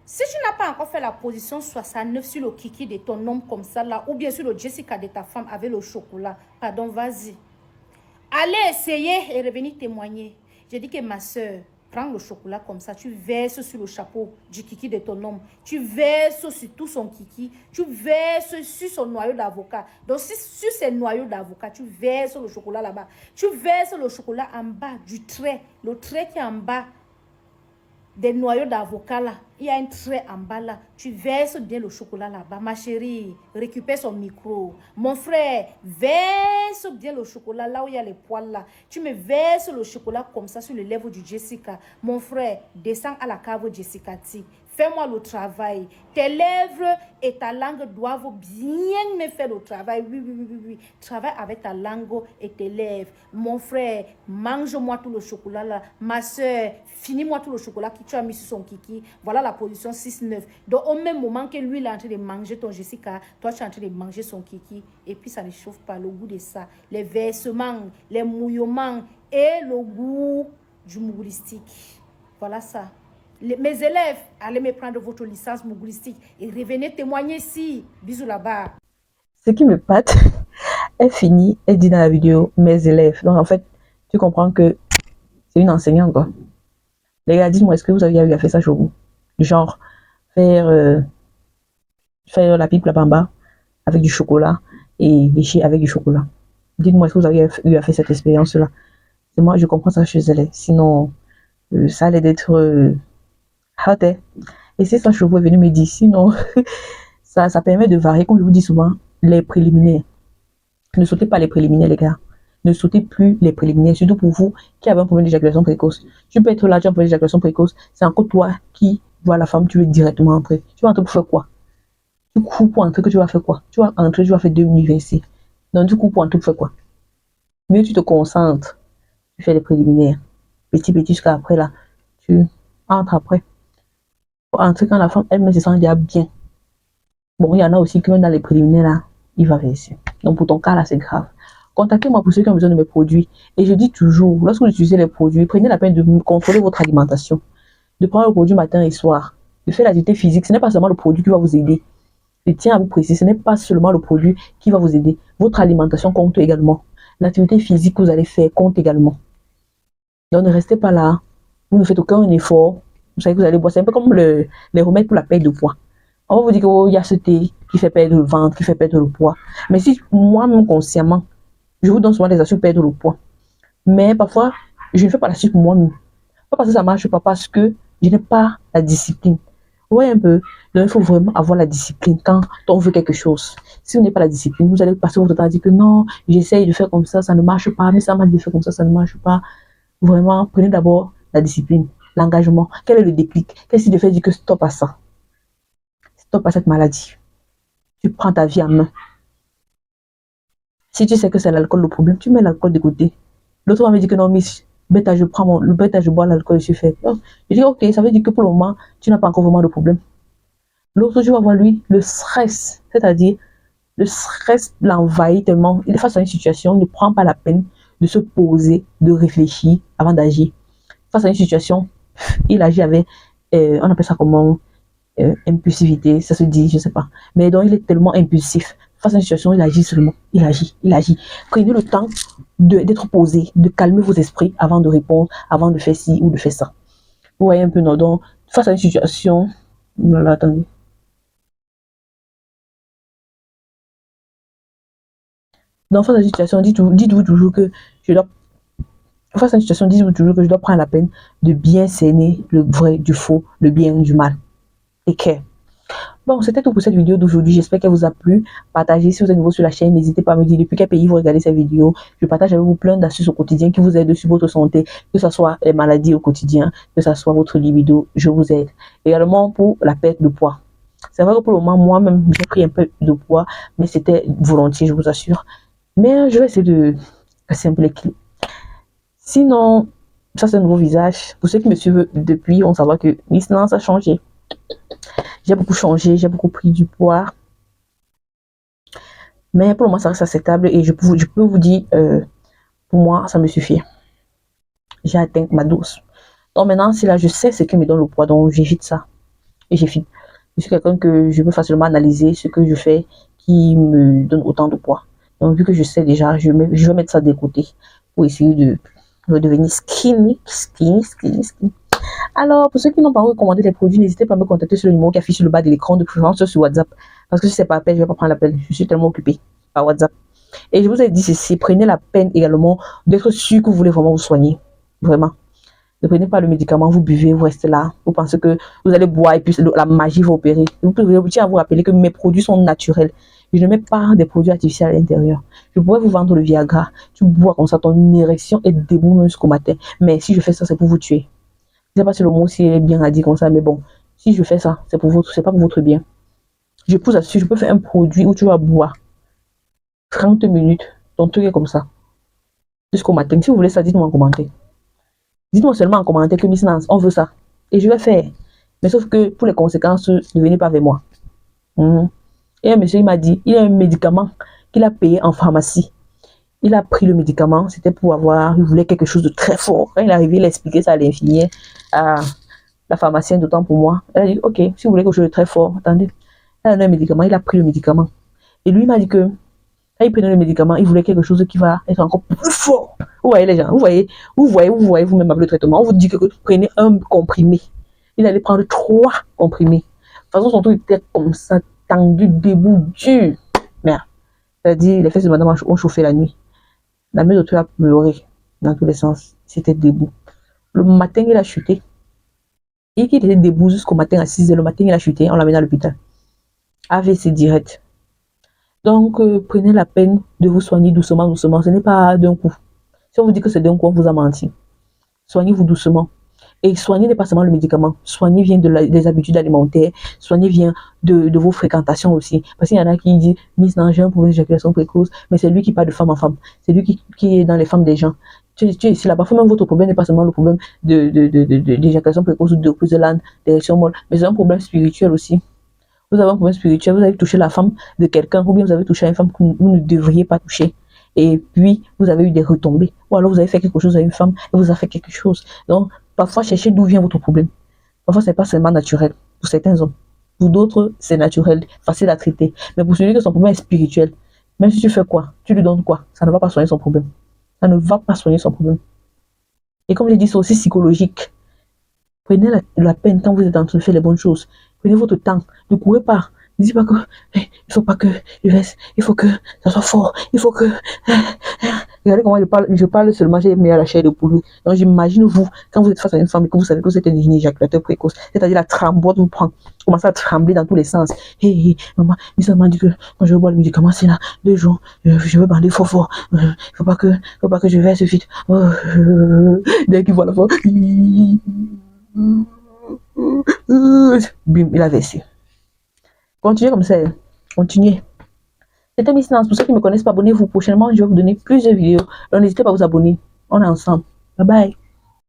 Si tu n'as pas encore fait la position 69 sur le kiki de ton homme comme ça là, ou bien sur le Jessica de ta femme avec le chocolat, pardon, vas-y. Allez essayer et revenir témoigner. J'ai dit que ma soeur, prends le chocolat comme ça, tu verses sur le chapeau du kiki de ton homme, tu verses sur tout son kiki, tu verses sur son noyau d'avocat. Donc, si sur ces noyaux d'avocat, tu verses le chocolat là-bas, tu verses le chocolat en bas du trait, le trait qui est en bas des noyaux d'avocat là, il y a un trait en bas là, tu verses bien le chocolat là-bas. Ma chérie, récupère son micro. Mon frère, verse bien le chocolat là où il y a les poils là. Tu me verses le chocolat comme ça sur les lèvres du Jessica. Mon frère, descends à la cave Jessica T. Fais-moi le travail. Tes lèvres et ta langue doivent bien me faire le travail. Oui, oui, oui, oui, oui. Travaille avec ta langue et tes lèvres. Mon frère, mange-moi tout le chocolat là. Ma soeur, finis-moi tout le chocolat que tu as mis sur son kiki. Voilà la position 6-9. Donc, au même moment que lui, il est en train de manger ton Jessica, toi, tu es en train de manger son kiki. Et puis, ça ne chauffe pas le goût de ça. Les versements, les mouillements et le goût du mouristique. Voilà ça. Mes élèves, allez me prendre votre licence mougulistique et revenez témoigner ici. Bisous là-bas. Ce qui me pâte, elle finit, elle dit dans la vidéo, mes élèves. Donc en fait, tu comprends que c'est une enseignante, quoi. Les gars, dites-moi, est-ce que vous avez eu à faire ça chez vous? Du genre, faire la pipe, la bamba avec du chocolat et lécher avec du chocolat. Dites-moi, est-ce que vous avez eu à faire cette expérience-là? C'est moi, je comprends ça chez elle. Sinon, ça allait d'être hot. Et c'est ça, je vous est venu me dire. Sinon, ça permet de varier, comme je vous dis souvent, les préliminaires. Ne sautez pas les préliminaires, les gars. Ne sautez plus les préliminaires, surtout pour vous qui avez un problème d'éjaculation précoce. Tu peux être là, tu as un problème d'éjaculation précoce. C'est encore toi qui vois la femme, tu veux directement entrer. Tu vas entrer pour faire quoi? Du coup, pour entrer, que tu vas faire quoi? Tu vas entrer, tu vas faire 2 minutes ici. Donc, du coup, pour entrer, pour faire quoi? Mieux, tu te concentres. Tu fais les préliminaires. Petit, jusqu'à après, là. Tu entres après. Pour entrer, quand la femme, elle se sent déjà bien. Bon, il y en a aussi qui, dans les préliminaires, là, il va verser. Donc, pour ton cas, là, c'est grave. Contactez-moi pour ceux qui ont besoin de mes produits. Et je dis toujours, lorsque vous utilisez les produits, prenez la peine de contrôler votre alimentation. De prendre le produit matin et soir. De faire l'activité physique. Ce n'est pas seulement le produit qui va vous aider. Je tiens à vous préciser, ce n'est pas seulement le produit qui va vous aider. Votre alimentation compte également. L'activité physique que vous allez faire compte également. Donc, ne restez pas là. Vous ne faites aucun effort. Vous savez que vous allez boire. C'est un peu comme les remèdes pour la perte de poids. On va vous dire qu'il y a ce thé qui fait perdre le ventre, qui fait perdre le poids. Mais si moi-même consciemment, je vous donne souvent des astuces pour perdre le poids. Mais parfois, je ne fais pas l'astuce pour moi-même. Pas parce que ça ne marche pas, parce que je n'ai pas la discipline. Vous voyez un peu. Donc, il faut vraiment avoir la discipline quand on veut quelque chose. Si vous n'avez pas la discipline, vous allez passer votre temps à dire que non, j'essaye de faire comme ça ne marche pas. Mais ça marche de faire comme ça ne marche pas. Vraiment, prenez d'abord la discipline, l'engagement. Quel est le déclic? Qu'est-ce qui te fait dire que stop à ça? Stop à cette maladie. Tu prends ta vie en main. Si tu sais que c'est l'alcool le problème, tu mets l'alcool de côté. L'autre va me dire que non, Miss, bêta, je bois l'alcool, je suis fait. Je dis, ok, ça veut dire que pour le moment, tu n'as pas encore vraiment de problème. L'autre, tu vas voir lui, le stress, c'est-à-dire, le stress l'envahit tellement, il est face à une situation, il ne prend pas la peine de se poser, de réfléchir avant d'agir. Face à une situation, il agit avec, on appelle ça comment, impulsivité, ça se dit, je ne sais pas. Mais donc, il est tellement impulsif. Face à une situation, il agit seulement. Il agit. Prenez le temps d'être posé, de calmer vos esprits avant de répondre, avant de faire ci ou de faire ça. Vous voyez un peu, non? Donc, face à une situation, voilà, attendez. Donc, face à une situation, dites-vous toujours que je dois, face à une situation, dites-vous toujours que je dois prendre la peine de bien cerner le vrai du faux, le bien du mal. Et que bon, c'était tout pour cette vidéo d'aujourd'hui. J'espère qu'elle vous a plu. Partagez si vous êtes nouveau sur la chaîne. N'hésitez pas à me dire depuis quel pays vous regardez cette vidéo. Je partage avec vous plein d'astuces au quotidien qui vous aident sur votre santé, que ce soit les maladies au quotidien, que ce soit votre libido. Je vous aide. Également pour la perte de poids. C'est vrai que pour le moment, moi-même, j'ai pris un peu de poids, mais c'était volontiers, je vous assure. Mais je vais essayer de casser un peu l'équilibre. Sinon, ça c'est un nouveau visage. Pour ceux qui me suivent depuis, on saura que Miss Nance a changé. J'ai beaucoup changé, j'ai beaucoup pris du poids. Mais pour le moment, ça reste acceptable et je peux vous dire, pour moi, ça me suffit. J'ai atteint ma dose. Donc maintenant, c'est là, je sais ce qui me donne le poids, donc j'évite ça. et j'ai fini. Je suis quelqu'un que je peux facilement analyser ce que je fais qui me donne autant de poids. Donc, vu que je sais déjà, je vais mettre ça de côté pour essayer de devenir skinny. Alors, pour ceux qui n'ont pas recommandé les produits, n'hésitez pas à me contacter sur le numéro qui affiche sur le bas de l'écran, de préférence sur WhatsApp. Parce que si c'est pas appel, je ne vais pas prendre l'appel. Je suis tellement occupée par WhatsApp. Et je vous ai dit ceci, prenez la peine également d'être sûr que vous voulez vraiment vous soigner. Vraiment. Ne prenez pas le médicament, vous buvez, vous restez là. Vous pensez que vous allez boire et puis la magie va opérer. Je tiens à vous rappeler que mes produits sont naturels. Je ne mets pas des produits artificiels à l'intérieur. Je pourrais vous vendre le Viagra. Tu bois comme ça, ton érection est debout même jusqu'au matin. Mais si je fais ça, c'est pour vous tuer. Je ne sais pas si le mot est bien à dire comme ça, mais bon. Si je fais ça, c'est pas pour votre bien. Je vous assure, je peux faire un produit où tu vas boire 30 minutes. Ton truc est comme ça. Jusqu'au matin. Si vous voulez ça, dites-moi en commentaire. Dites-moi seulement en commentaire que Miss Nance, on veut ça. Et je vais faire. Mais sauf que pour les conséquences, ne venez pas avec moi. Et un monsieur, il m'a dit, il y a un médicament qu'il a payé en pharmacie. Il a pris le médicament, c'était pour avoir, il voulait quelque chose de très fort. Quand il est arrivé, il a expliqué ça à l'infirmière, à la pharmacienne, d'autant pour moi. Elle a dit, ok, si vous voulez quelque chose de très fort, attendez. Elle a donné un médicament, il a pris le médicament. Et lui, il m'a dit que quand il prenait le médicament, il voulait quelque chose qui va être encore plus fort. Vous voyez les gens, vous voyez vous-même avec le traitement. On vous dit que vous prenez un comprimé. Il allait prendre 3 comprimés. De toute façon, son truc était comme ça, tendu, debout, dur. Merde. C'est-à-dire, les fesses de madame ont chauffé la nuit. La mère d'autre a pleuré dans tous les sens. C'était debout. Le matin, il a chuté. Et qu'il était debout jusqu'au matin à 6h. Le matin, il a chuté. On l'a amené à l'hôpital. AVC direct. Donc, prenez la peine de vous soigner doucement, doucement. Ce n'est pas d'un coup. Si on vous dit que c'est d'un coup, on vous a menti. Soignez-vous doucement. Et soigner n'est pas seulement le médicament. Soigner vient des habitudes alimentaires. Soigner vient de vos fréquentations aussi. Parce qu'il y en a qui disent, Miss Nance, j'ai un problème d'éjaculation précoce, mais c'est lui qui parle de femme en femme. C'est lui qui est dans les femmes des gens. Tu es ici là. Parfois même votre problème n'est pas seulement le problème d'éjaculation précoce ou de prise de l'âne, d'érection molle, mais c'est un problème spirituel aussi. Vous avez un problème spirituel, vous avez touché la femme de quelqu'un, ou bien vous avez touché une femme que vous ne devriez pas toucher. Et puis, vous avez eu des retombées. Ou alors, vous avez fait quelque chose à une femme et vous avez fait quelque chose. Donc, parfois, cherchez d'où vient votre problème. Parfois, ce n'est pas seulement naturel. Pour certains hommes. Pour d'autres, c'est naturel, facile à traiter. Mais pour celui que son problème est spirituel, même si tu fais quoi, tu lui donnes quoi, ça ne va pas soigner son problème. Ça ne va pas soigner son problème. Et comme je l'ai dit, c'est aussi psychologique. Prenez la peine quand vous êtes en train de faire les bonnes choses. Prenez votre temps. Ne courez pas. Ne dites pas que il faut pas que je laisse. Il faut que ça soit fort. Il faut que. Regardez comment je parle. Je parle seulement, j'ai mis à la chair de poule. Donc j'imagine vous, quand vous êtes face à une femme et que vous savez que vous êtes un éjaculateur précoce, c'est-à-dire la tremblote vous prend. Vous commencez à trembler dans tous les sens. Hey, maman, ça m'a dit que quand je bois le médicament, c'est là, 2 jours, je veux bander fort. Il faut pas que je verse vite. Dès qu'il voit la fois. Bim, il a versé. Continuez comme ça. Continuez. C'était Miss Nance. Pour ceux qui ne me connaissent pas, abonnez-vous. Prochainement, je vais vous donner plusieurs vidéos. Donc, n'hésitez pas à vous abonner. On est ensemble. Bye bye.